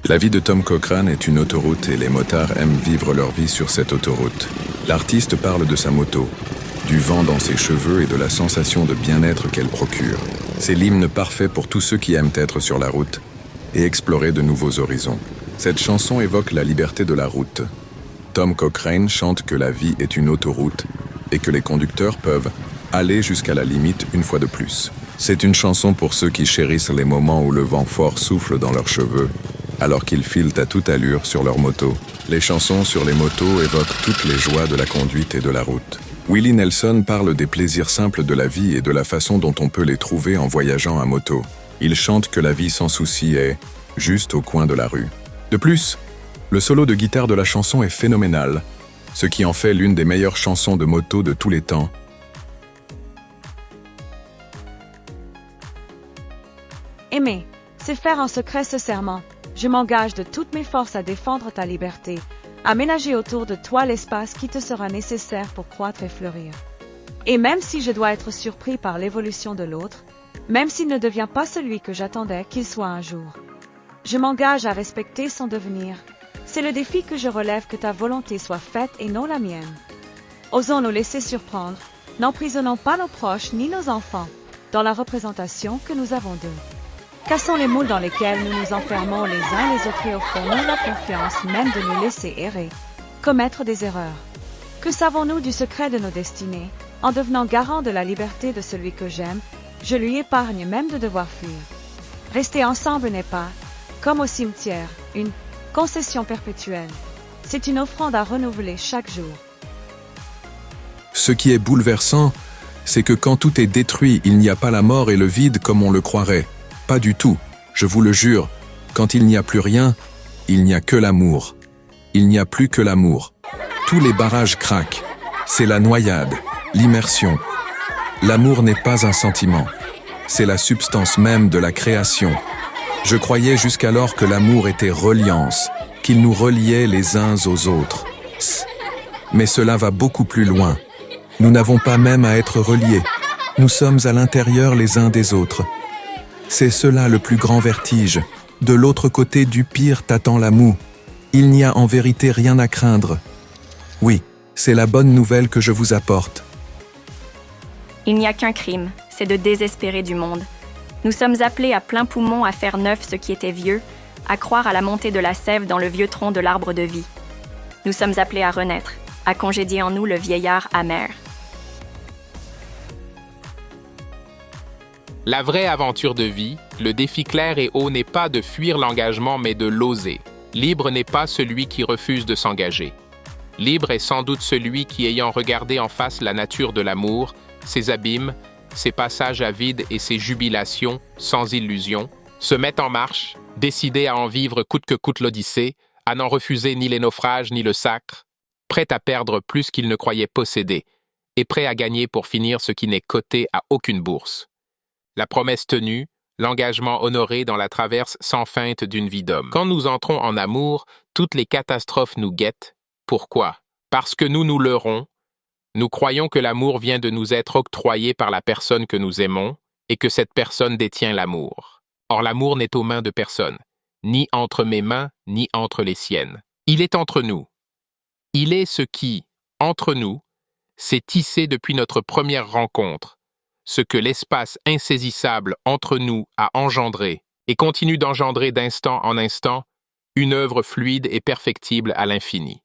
La vie de Tom Cochrane est une autoroute et les motards aiment vivre leur vie sur cette autoroute. L'artiste parle de sa moto, du vent dans ses cheveux et de la sensation de bien-être qu'elle procure. C'est l'hymne parfait pour tous ceux qui aiment être sur la route et explorer de nouveaux horizons. Cette chanson évoque la liberté de la route. Tom Cochrane chante que la vie est une autoroute et que les conducteurs peuvent aller jusqu'à la limite une fois de plus. C'est une chanson pour ceux qui chérissent les moments où le vent fort souffle dans leurs cheveux, alors qu'ils filent à toute allure sur leur moto. Les chansons sur les motos évoquent toutes les joies de la conduite et de la route. Willie Nelson parle des plaisirs simples de la vie et de la façon dont on peut les trouver en voyageant à moto. Il chante que la vie sans souci est juste au coin de la rue. De plus, le solo de guitare de la chanson est phénoménal, ce qui en fait l'une des meilleures chansons de moto de tous les temps. Aimer, c'est faire en secret ce serment. Je m'engage de toutes mes forces à défendre ta liberté, à ménager autour de toi l'espace qui te sera nécessaire pour croître et fleurir. Et même si je dois être surpris par l'évolution de l'autre, même s'il ne devient pas celui que j'attendais qu'il soit un jour, je m'engage à respecter son devenir. C'est le défi que je relève, que ta volonté soit faite et non la mienne. Osons nous laisser surprendre, n'emprisonnons pas nos proches ni nos enfants dans la représentation que nous avons d'eux. Cassons les moules dans lesquels nous nous enfermons les uns les autres et offrons-nous la confiance même de nous laisser errer, commettre des erreurs. Que savons-nous du secret de nos destinées? En devenant garant de la liberté de celui que j'aime, je lui épargne même de devoir fuir. Rester ensemble n'est pas, comme au cimetière, une concession perpétuelle. C'est une offrande à renouveler chaque jour. Ce qui est bouleversant, c'est que quand tout est détruit, il n'y a pas la mort et le vide comme on le croirait. Pas du tout, je vous le jure. Quand il n'y a plus rien, il n'y a que l'amour. Il n'y a plus que l'amour. Tous les barrages craquent. C'est la noyade, l'immersion. L'amour n'est pas un sentiment. C'est la substance même de la création. Je croyais jusqu'alors que l'amour était reliance, qu'il nous reliait les uns aux autres. Mais cela va beaucoup plus loin. Nous n'avons pas même à être reliés. Nous sommes à l'intérieur les uns des autres. C'est cela le plus grand vertige. De l'autre côté du pire t'attend la moue. Il n'y a en vérité rien à craindre. Oui, c'est la bonne nouvelle que je vous apporte. Il n'y a qu'un crime, c'est de désespérer du monde. Nous sommes appelés à plein poumon à faire neuf ce qui était vieux, à croire à la montée de la sève dans le vieux tronc de l'arbre de vie. Nous sommes appelés à renaître, à congédier en nous le vieillard amer. La vraie aventure de vie, le défi clair et haut n'est pas de fuir l'engagement mais de l'oser. Libre n'est pas celui qui refuse de s'engager. Libre est sans doute celui qui, ayant regardé en face la nature de l'amour, ses abîmes, ses passages à vide et ses jubilations, sans illusion, se met en marche, décidé à en vivre coûte que coûte l'odyssée, à n'en refuser ni les naufrages ni le sacre, prêt à perdre plus qu'il ne croyait posséder, et prêt à gagner pour finir ce qui n'est coté à aucune bourse. La promesse tenue, l'engagement honoré dans la traverse sans feinte d'une vie d'homme. Quand nous entrons en amour, toutes les catastrophes nous guettent. Pourquoi? Parce que nous nous leurrons. Nous croyons que l'amour vient de nous être octroyé par la personne que nous aimons et que cette personne détient l'amour. Or, l'amour n'est aux mains de personne, ni entre mes mains, ni entre les siennes. Il est entre nous. Il est ce qui, entre nous, s'est tissé depuis notre première rencontre, ce que l'espace insaisissable entre nous a engendré et continue d'engendrer d'instant en instant une œuvre fluide et perfectible à l'infini.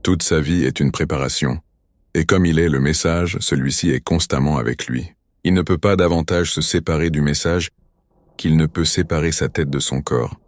Toute sa vie est une préparation. Et comme il est le message, celui-ci est constamment avec lui. Il ne peut pas davantage se séparer du message qu'il ne peut séparer sa tête de son corps.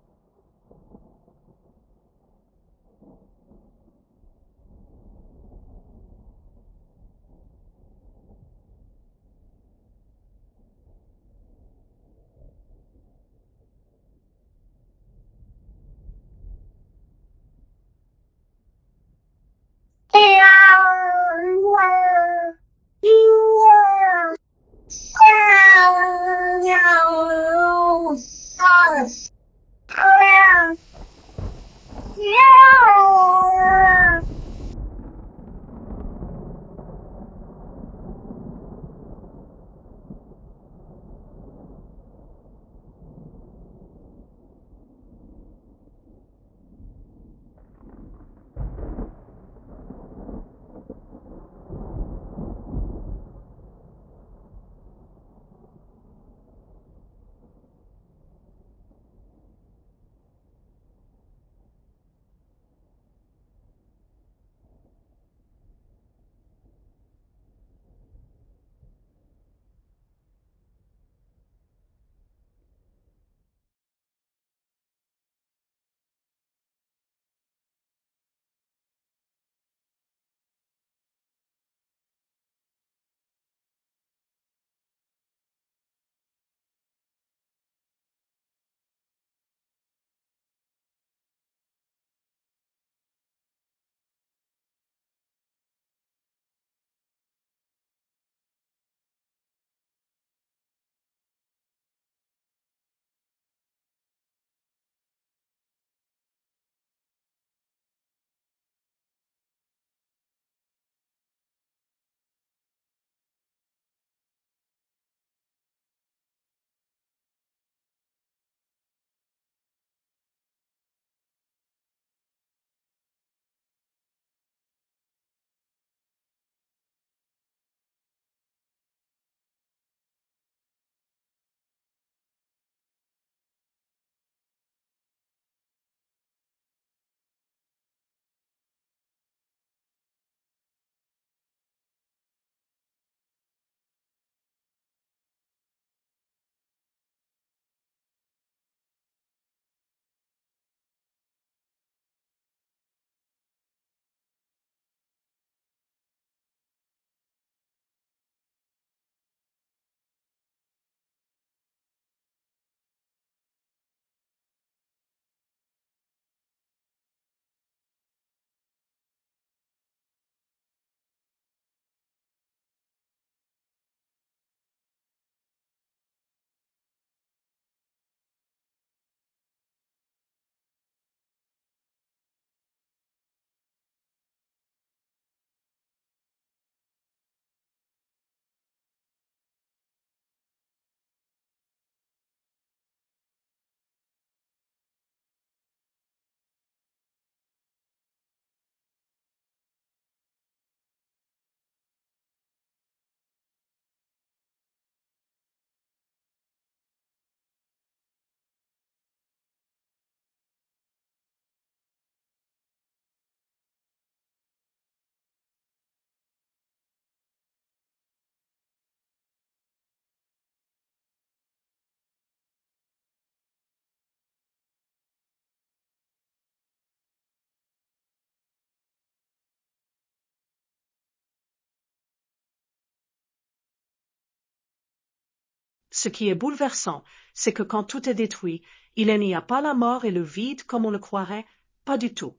Ce qui est bouleversant, c'est que quand tout est détruit, il n'y a pas la mort et le vide comme on le croirait, pas du tout.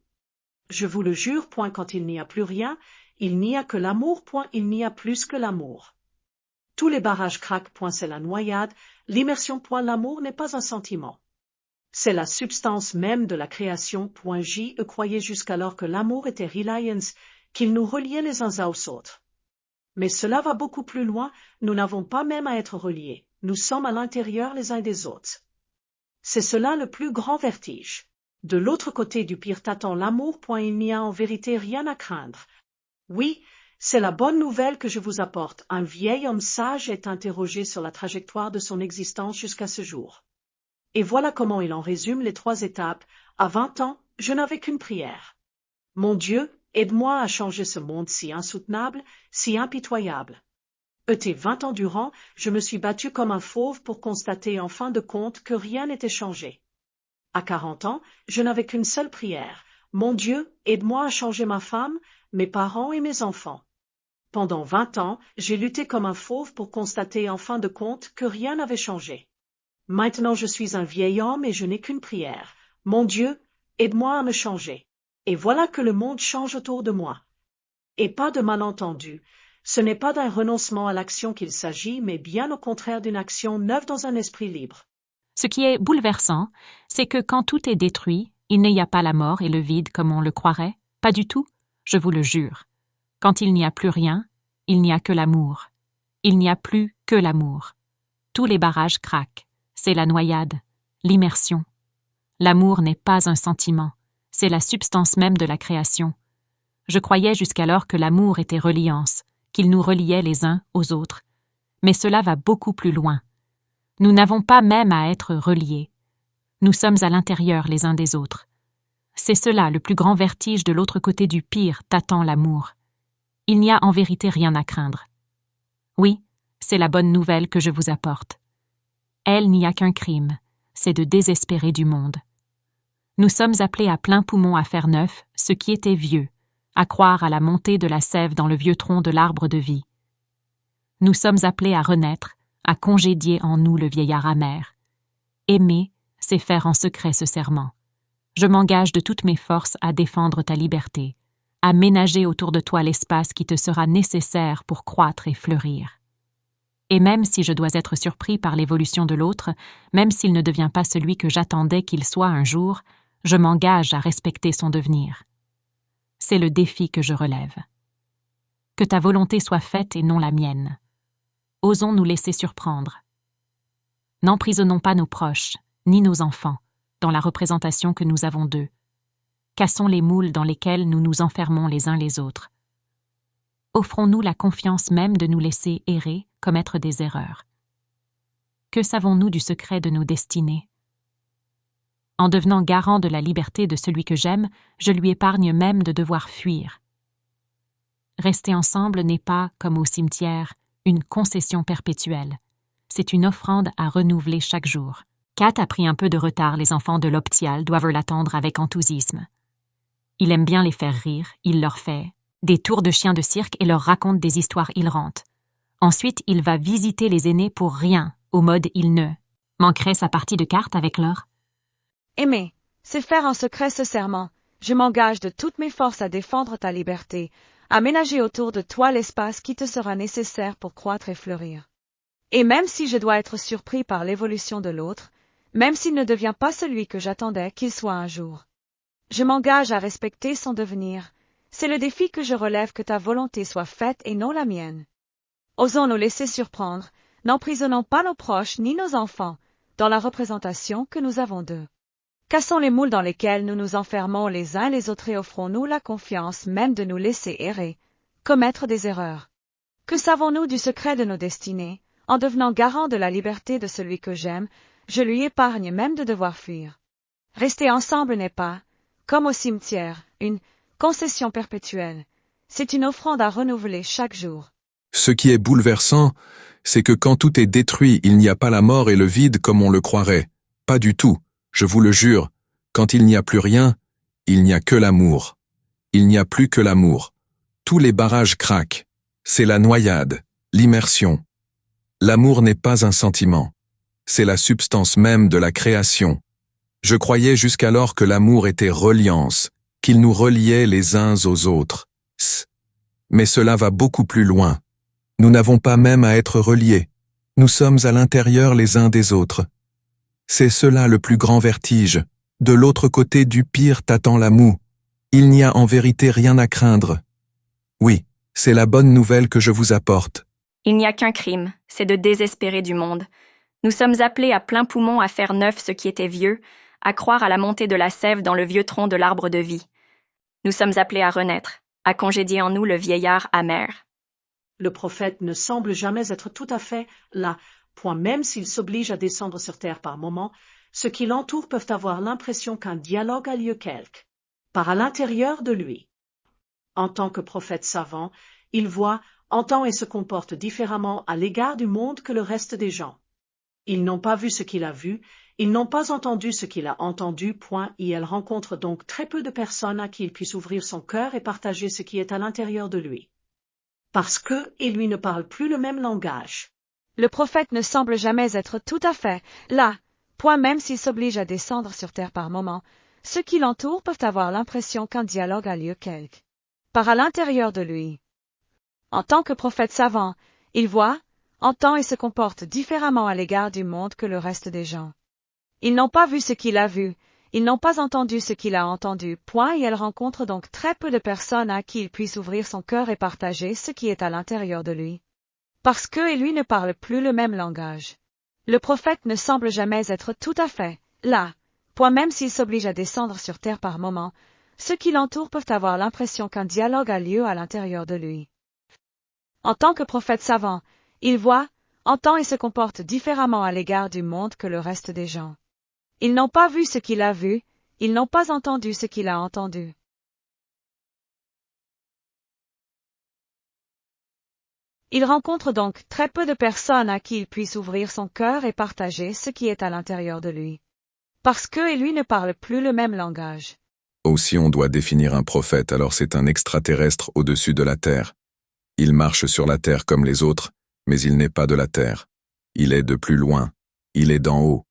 Je vous le jure, point quand il n'y a plus rien, il n'y a que l'amour, point il n'y a plus que l'amour. Tous les barrages craquent, point c'est la noyade, l'immersion, point l'amour n'est pas un sentiment. C'est la substance même de la création, point j'y croyais jusqu'alors que l'amour était reliance, qu'il nous reliait les uns aux autres. Mais cela va beaucoup plus loin, nous n'avons pas même à être reliés, nous sommes à l'intérieur les uns des autres. C'est cela le plus grand vertige. De l'autre côté du pire tâton l'amour, point il n'y a en vérité rien à craindre. Oui, c'est la bonne nouvelle que je vous apporte. Un vieil homme sage est interrogé sur la trajectoire de son existence jusqu'à ce jour. Et voilà comment il en résume les 3 étapes. À 20 ans, je n'avais qu'une prière. Mon Dieu, aide-moi à changer ce monde si insoutenable, si impitoyable. 20 ans durant, je me suis battu comme un fauve pour constater en fin de compte que rien n'était changé. À 40 ans, je n'avais qu'une seule prière. Mon Dieu, aide-moi à changer ma femme, mes parents et mes enfants. Pendant 20 ans, j'ai lutté comme un fauve pour constater en fin de compte que rien n'avait changé. Maintenant je suis un vieil homme et je n'ai qu'une prière. Mon Dieu, aide-moi à me changer. Et voilà que le monde change autour de moi. Et pas de malentendu. Ce n'est pas d'un renoncement à l'action qu'il s'agit, mais bien au contraire d'une action neuve dans un esprit libre. Ce qui est bouleversant, c'est que quand tout est détruit, il n'y a pas la mort et le vide comme on le croirait. Pas du tout, je vous le jure. Quand il n'y a plus rien, il n'y a que l'amour. Il n'y a plus que l'amour. Tous les barrages craquent. C'est la noyade, l'immersion. L'amour n'est pas un sentiment, c'est la substance même de la création. Je croyais jusqu'alors que l'amour était reliance, qu'il nous reliait les uns aux autres. Mais cela va beaucoup plus loin. Nous n'avons pas même à être reliés. Nous sommes à l'intérieur les uns des autres. C'est cela le plus grand vertige de l'autre côté du pire, tâtant l'amour. Il n'y a en vérité rien à craindre. Oui, c'est la bonne nouvelle que je vous apporte. Elle n'y a qu'un crime, c'est de désespérer du monde. Nous sommes appelés à plein poumon à faire neuf ce qui était vieux, à croire à la montée de la sève dans le vieux tronc de l'arbre de vie. Nous sommes appelés à renaître, à congédier en nous le vieillard amer. Aimer, c'est faire en secret ce serment. Je m'engage de toutes mes forces à défendre ta liberté, à ménager autour de toi l'espace qui te sera nécessaire pour croître et fleurir. Et même si je dois être surpris par l'évolution de l'autre, même s'il ne devient pas celui que j'attendais qu'il soit un jour, je m'engage à respecter son devenir. C'est le défi que je relève. Que ta volonté soit faite et non la mienne. Osons nous laisser surprendre. N'emprisonnons pas nos proches, ni nos enfants, dans la représentation que nous avons d'eux. Cassons les moules dans lesquels nous nous enfermons les uns les autres. Offrons-nous la confiance même de nous laisser errer, commettre des erreurs. Que savons-nous du secret de nos destinées? En devenant garant de la liberté de celui que j'aime, je lui épargne même de devoir fuir. Rester ensemble n'est pas, comme au cimetière, une concession perpétuelle. C'est une offrande à renouveler chaque jour. Kat a pris un peu de retard, les enfants de l'Optial doivent l'attendre avec enthousiasme. Il aime bien les faire rire, il leur fait des tours de chiens de cirque et leur raconte des histoires hilarantes. Ensuite, il va visiter les aînés pour rien, au mode il ne manquerait sa partie de cartes avec leur. Aimer, c'est faire en secret ce serment. Je m'engage de toutes mes forces à défendre ta liberté, à ménager autour de toi l'espace qui te sera nécessaire pour croître et fleurir. Et même si je dois être surpris par l'évolution de l'autre, même s'il ne devient pas celui que j'attendais qu'il soit un jour, je m'engage à respecter son devenir. C'est le défi que je relève, que ta volonté soit faite et non la mienne. Osons nous laisser surprendre, n'emprisonnons pas nos proches ni nos enfants dans la représentation que nous avons d'eux. Cassons les moules dans lesquels nous nous enfermons les uns les autres et offrons-nous la confiance même de nous laisser errer, commettre des erreurs. Que savons-nous du secret de nos destinées? En devenant garant de la liberté de celui que j'aime, je lui épargne même de devoir fuir. Rester ensemble n'est pas, comme au cimetière, une concession perpétuelle. C'est une offrande à renouveler chaque jour. Ce qui est bouleversant, c'est que quand tout est détruit, il n'y a pas la mort et le vide comme on le croirait. Pas du tout, je vous le jure. Quand il n'y a plus rien, il n'y a que l'amour. Il n'y a plus que l'amour. Tous les barrages craquent. C'est la noyade, l'immersion. L'amour n'est pas un sentiment. C'est la substance même de la création. Je croyais jusqu'alors que l'amour était reliance, qu'il nous reliait les uns aux autres. Mais cela va beaucoup plus loin. Nous n'avons pas même à être reliés. Nous sommes à l'intérieur les uns des autres. C'est cela le plus grand vertige. De l'autre côté du pire t'attend la moue. Il n'y a en vérité rien à craindre. Oui, c'est la bonne nouvelle que je vous apporte. Il n'y a qu'un crime, c'est de désespérer du monde. Nous sommes appelés à plein poumon à faire neuf ce qui était vieux, à croire à la montée de la sève dans le vieux tronc de l'arbre de vie. Nous sommes appelés à renaître, à congédier en nous le vieillard amer. Le prophète ne semble jamais être tout à fait là, point même s'il s'oblige à descendre sur terre par moments, ceux qui l'entourent peuvent avoir l'impression qu'un dialogue a lieu quelque part à l'intérieur de lui. En tant que prophète savant, il voit, entend et se comporte différemment à l'égard du monde que le reste des gens. Ils n'ont pas vu ce qu'il a vu, ils n'ont pas entendu ce qu'il a entendu, point, et elle rencontre donc très peu de personnes à qui il puisse ouvrir son cœur et partager ce qui est à l'intérieur de lui. Parce que, il lui ne parle plus le même langage. Le prophète ne semble jamais être tout à fait là, point même s'il s'oblige à descendre sur terre par moments, ceux qui l'entourent peuvent avoir l'impression qu'un dialogue a lieu quelque part à l'intérieur de lui. En tant que prophète savant, il voit, entend et se comporte différemment à l'égard du monde que le reste des gens. Ils n'ont pas vu ce qu'il a vu, ils n'ont pas entendu ce qu'il a entendu, point, et elle rencontre donc très peu de personnes à qui il puisse ouvrir son cœur et partager ce qui est à l'intérieur de lui. Parce que lui ne parle plus le même langage. Le prophète ne semble jamais être tout à fait là, point même s'il s'oblige à descendre sur terre par moments, ceux qui l'entourent peuvent avoir l'impression qu'un dialogue a lieu à l'intérieur de lui. En tant que prophète savant, il voit, entend et se comporte différemment à l'égard du monde que le reste des gens. Ils n'ont pas vu ce qu'il a vu, ils n'ont pas entendu ce qu'il a entendu. Il rencontre donc très peu de personnes à qui il puisse ouvrir son cœur et partager ce qui est à l'intérieur de lui. Parce que lui ne parle plus le même langage. Aussi on doit définir un prophète, alors c'est un extraterrestre au-dessus de la terre. Il marche sur la terre comme les autres, mais il n'est pas de la terre. Il est de plus loin, il est d'en haut.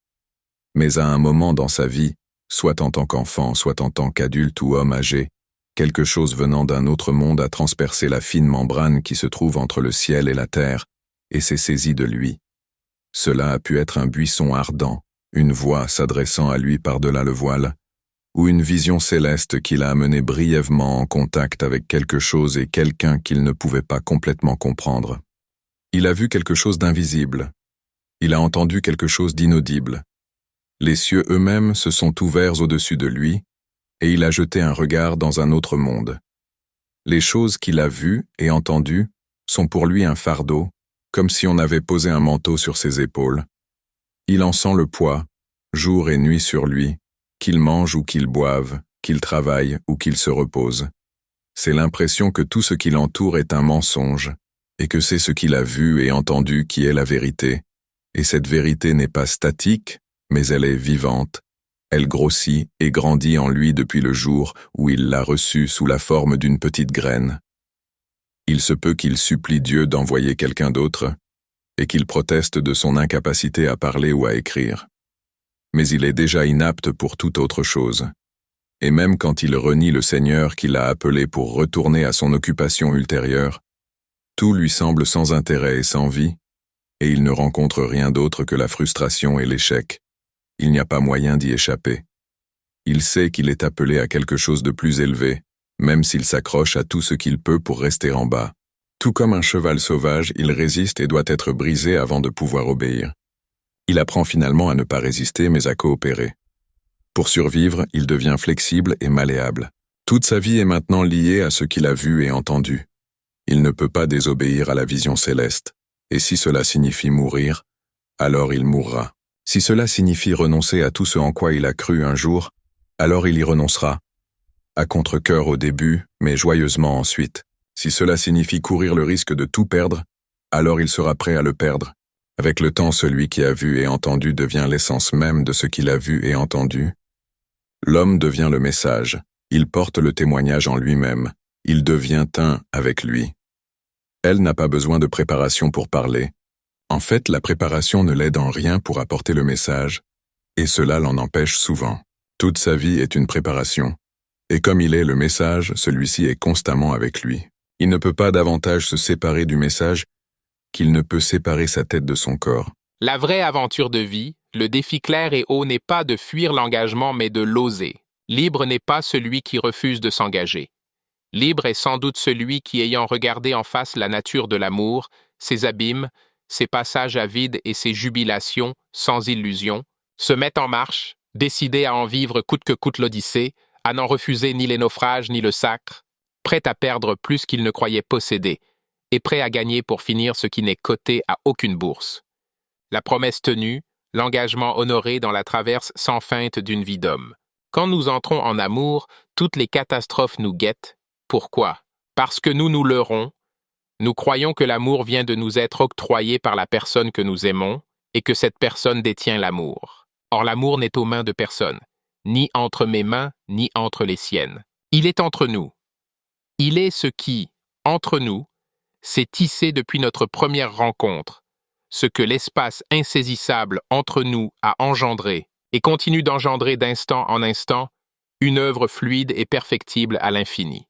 Mais à un moment dans sa vie, soit en tant qu'enfant, soit en tant qu'adulte ou homme âgé, quelque chose venant d'un autre monde a transpercé la fine membrane qui se trouve entre le ciel et la terre, et s'est saisi de lui. Cela a pu être un buisson ardent, une voix s'adressant à lui par-delà le voile, ou une vision céleste qui l'a amené brièvement en contact avec quelque chose et quelqu'un qu'il ne pouvait pas complètement comprendre. Il a vu quelque chose d'invisible. Il a entendu quelque chose d'inaudible. Les cieux eux-mêmes se sont ouverts au-dessus de lui, et il a jeté un regard dans un autre monde. Les choses qu'il a vues et entendues sont pour lui un fardeau, comme si on avait posé un manteau sur ses épaules. Il en sent le poids, jour et nuit sur lui, qu'il mange ou qu'il boive, qu'il travaille ou qu'il se repose. C'est l'impression que tout ce qui l'entoure est un mensonge, et que c'est ce qu'il a vu et entendu qui est la vérité. Et cette vérité n'est pas statique, mais elle est vivante. Elle grossit et grandit en lui depuis le jour où il l'a reçue sous la forme d'une petite graine. Il se peut qu'il supplie Dieu d'envoyer quelqu'un d'autre, et qu'il proteste de son incapacité à parler ou à écrire. Mais il est déjà inapte pour toute autre chose. Et même quand il renie le Seigneur qui l'a appelé pour retourner à son occupation ultérieure, tout lui semble sans intérêt et sans vie, et il ne rencontre rien d'autre que la frustration et l'échec. Il n'y a pas moyen d'y échapper. Il sait qu'il est appelé à quelque chose de plus élevé, même s'il s'accroche à tout ce qu'il peut pour rester en bas. Tout comme un cheval sauvage, il résiste et doit être brisé avant de pouvoir obéir. Il apprend finalement à ne pas résister mais à coopérer. Pour survivre, il devient flexible et malléable. Toute sa vie est maintenant liée à ce qu'il a vu et entendu. Il ne peut pas désobéir à la vision céleste, et si cela signifie mourir, alors il mourra. Si cela signifie renoncer à tout ce en quoi il a cru un jour, alors il y renoncera. À contre-cœur au début, mais joyeusement ensuite. Si cela signifie courir le risque de tout perdre, alors il sera prêt à le perdre. Avec le temps, celui qui a vu et entendu devient l'essence même de ce qu'il a vu et entendu. L'homme devient le message, il porte le témoignage en lui-même, il devient un avec lui. Elle n'a pas besoin de préparation pour parler. En fait, la préparation ne l'aide en rien pour apporter le message, et cela l'en empêche souvent. Toute sa vie est une préparation, et comme il est le message, celui-ci est constamment avec lui. Il ne peut pas davantage se séparer du message qu'il ne peut séparer sa tête de son corps. La vraie aventure de vie, le défi clair et haut n'est pas de fuir l'engagement mais de l'oser. Libre n'est pas celui qui refuse de s'engager. Libre est sans doute celui qui, ayant regardé en face la nature de l'amour, ses abîmes, ses passages à vide et ses jubilations, sans illusion, se met en marche, décidé à en vivre coûte que coûte l'Odyssée, à n'en refuser ni les naufrages ni le sacre, prêt à perdre plus qu'il ne croyait posséder, et prêt à gagner pour finir ce qui n'est coté à aucune bourse. La promesse tenue, l'engagement honoré dans la traverse sans feinte d'une vie d'homme. Quand nous entrons en amour, toutes les catastrophes nous guettent. Pourquoi? Parce que nous nous leurrons. Nous croyons que l'amour vient de nous être octroyé par la personne que nous aimons et que cette personne détient l'amour. Or, l'amour n'est aux mains de personne, ni entre mes mains, ni entre les siennes. Il est entre nous. Il est ce qui, entre nous, s'est tissé depuis notre première rencontre, ce que l'espace insaisissable entre nous a engendré et continue d'engendrer d'instant en instant une œuvre fluide et perfectible à l'infini.